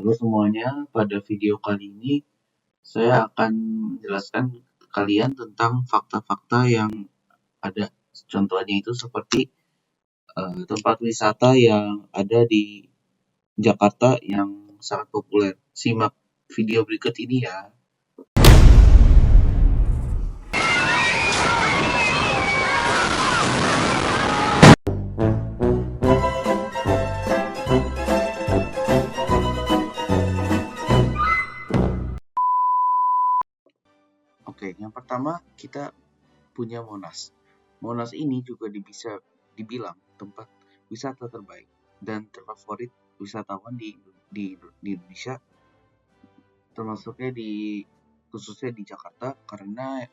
Halo semuanya, pada video kali ini saya akan menjelaskan ke kalian tentang fakta-fakta yang ada. Contohnya itu seperti tempat wisata yang ada di Jakarta yang sangat populer. Simak video berikut ini ya. Oke, yang pertama kita punya Monas. Monas ini juga bisa dibilang tempat wisata terbaik dan terfavorit wisatawan di Indonesia, termasuknya khususnya di Jakarta, karena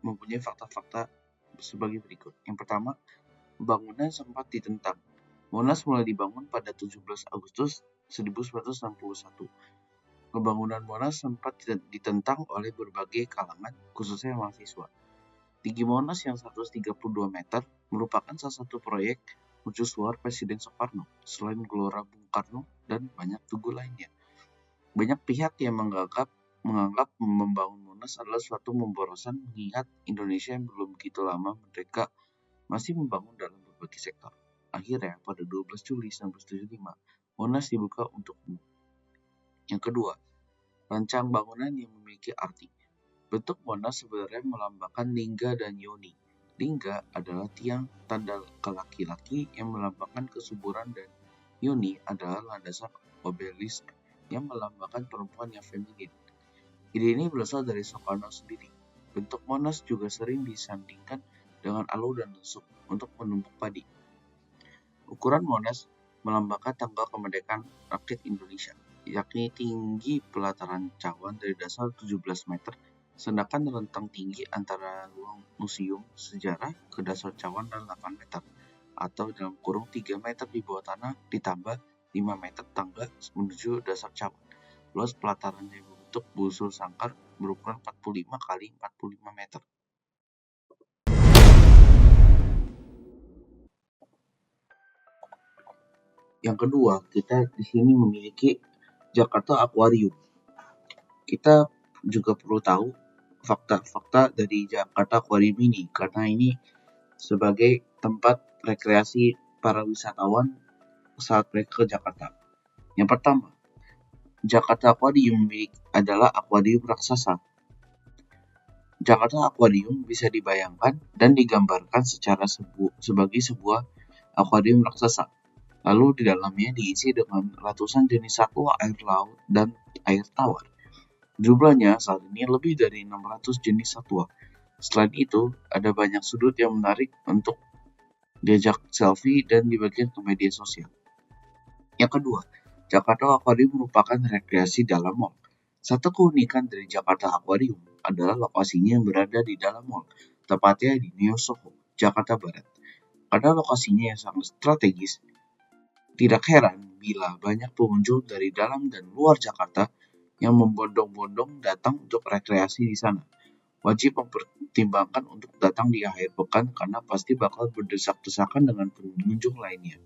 mempunyai fakta-fakta sebagai berikut. Yang pertama, bangunan sempat ditentang. Monas mulai dibangun pada 17 Agustus 1961. Pembangunan Monas sempat ditentang oleh berbagai kalangan, khususnya mahasiswa. Tinggi Monas yang 132 meter merupakan salah satu proyek mercusuar Presiden Soekarno, selain Gelora Bung Karno dan banyak tugu lainnya. Banyak pihak yang menganggap membangun Monas adalah suatu pemborosan, mengingat Indonesia yang belum begitu lama merdeka masih membangun dalam berbagai sektor. Akhirnya, pada 12 Juli 1975, Monas dibuka untuk umum. Yang kedua, rancang bangunan yang memiliki arti. Bentuk Monas sebenarnya melambangkan lingga dan yoni. Lingga adalah tiang tanda laki-laki yang melambangkan kesuburan, dan yoni adalah landasan obelisk yang melambangkan perempuan yang feminin. Ide ini berasal dari Soekarno sendiri. Bentuk Monas juga sering disandingkan dengan alu dan lesuk untuk menumbuk padi. Ukuran Monas melambangkan tanggal kemerdekaan rakyat Indonesia, yakni tinggi pelataran cawan dari dasar 17 meter, sedangkan rentang tinggi antara ruang museum sejarah ke dasar cawan adalah 8 meter, atau dalam kurung 3 meter di bawah tanah ditambah 5 meter tangga menuju dasar cawan. Luas pelataran yang berbentuk busur sangkar berukuran 45 kali 45 meter. Yang kedua, kita di sini memiliki Jakarta Aquarium. Kita juga perlu tahu fakta-fakta dari Jakarta Aquarium ini, karena ini sebagai tempat rekreasi para wisatawan saat mereka ke Jakarta. Yang pertama, Jakarta Aquarium adalah akuarium raksasa. Jakarta Aquarium bisa dibayangkan dan digambarkan sebagai sebuah akuarium raksasa. Lalu di dalamnya diisi dengan ratusan jenis satwa air laut dan air tawar. Jumlahnya saat ini lebih dari 600 jenis satwa. Selain itu, ada banyak sudut yang menarik untuk diajak selfie dan dibagikan ke media sosial. Yang kedua, Jakarta Aquarium merupakan rekreasi dalam mall. Satu keunikan dari Jakarta Aquarium adalah lokasinya yang berada di dalam mall, tepatnya di Neo Soho, Jakarta Barat. Karena lokasinya yang sangat strategis, tidak heran bila banyak pengunjung dari dalam dan luar Jakarta yang membondong-bondong datang untuk rekreasi di sana. Wajib mempertimbangkan untuk datang di akhir pekan karena pasti bakal berdesak-desakan dengan pengunjung lainnya.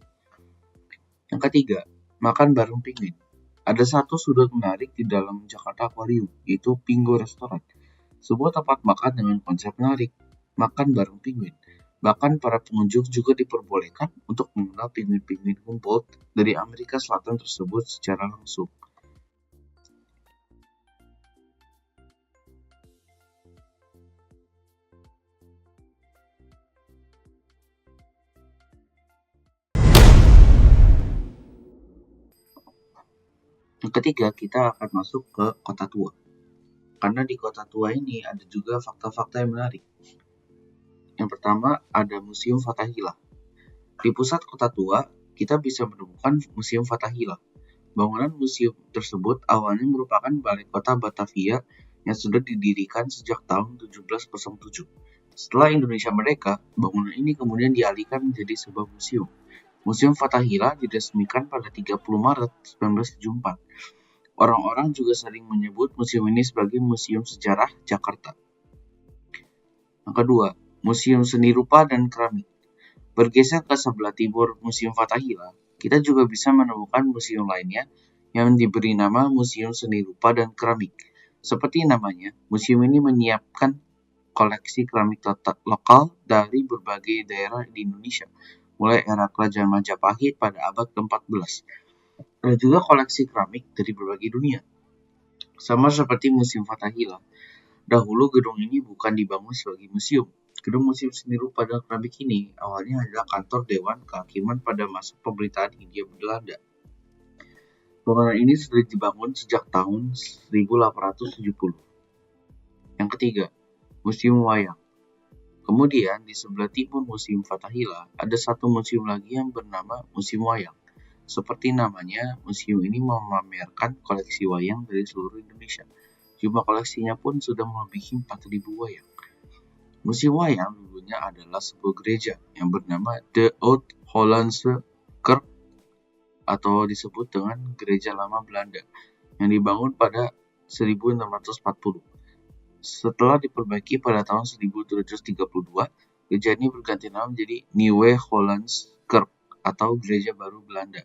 Yang ketiga, makan bareng penguin. Ada satu sudut menarik di dalam Jakarta Aquarium, yaitu Pingo Restoran, sebuah tempat makan dengan konsep menarik, makan bareng penguin. Bahkan para pengunjung juga diperbolehkan untuk mengenal penguin-penguin Humboldt dari Amerika Selatan tersebut secara langsung. Yang ketiga, kita akan masuk ke Kota Tua. Karena di Kota Tua ini ada juga fakta-fakta yang menarik. Yang pertama, ada Museum Fathahillah. Di pusat Kota Tua, kita bisa menemukan Museum Fathahillah. Bangunan museum tersebut awalnya merupakan balai kota Batavia yang sudah didirikan sejak tahun 1707. Setelah Indonesia merdeka, bangunan ini kemudian dialihkan menjadi sebuah museum. Museum Fathahillah diresmikan pada 30 Maret 1974. Orang-orang juga sering menyebut museum ini sebagai Museum Sejarah Jakarta. Yang kedua, Museum Seni Rupa dan Keramik. Bergeser ke sebelah timur Museum Fathahillah, kita juga bisa menemukan museum lainnya, yang diberi nama Museum Seni Rupa dan Keramik. Seperti namanya, museum ini menyiapkan koleksi keramik lokal dari berbagai daerah di Indonesia, mulai era Kerajaan Majapahit pada abad ke-14. Ada juga koleksi keramik dari berbagai dunia. Sama seperti Museum Fathahillah, dahulu gedung ini bukan dibangun sebagai museum. Gedung Museum Seni Rupa dan Keramik ini awalnya adalah kantor Dewan Kehakiman pada masa pemerintahan Hindia Belanda. Bangunan ini sudah dibangun sejak tahun 1870. Yang ketiga, Museum Wayang. Kemudian di sebelah timur Museum Fathahillah ada satu museum lagi yang bernama Museum Wayang. Seperti namanya, museum ini memamerkan koleksi wayang dari seluruh Indonesia. Jumlah koleksinya pun sudah melebihi 4.000 wayang. Museum Wayang dulunya adalah sebuah gereja yang bernama De Oud-Hollandse Kerk atau disebut dengan Gereja Lama Belanda yang dibangun pada 1640. Setelah diperbaiki pada tahun 1732, gereja ini berganti nama menjadi Nieuwe Hollandse Kerk atau Gereja Baru Belanda.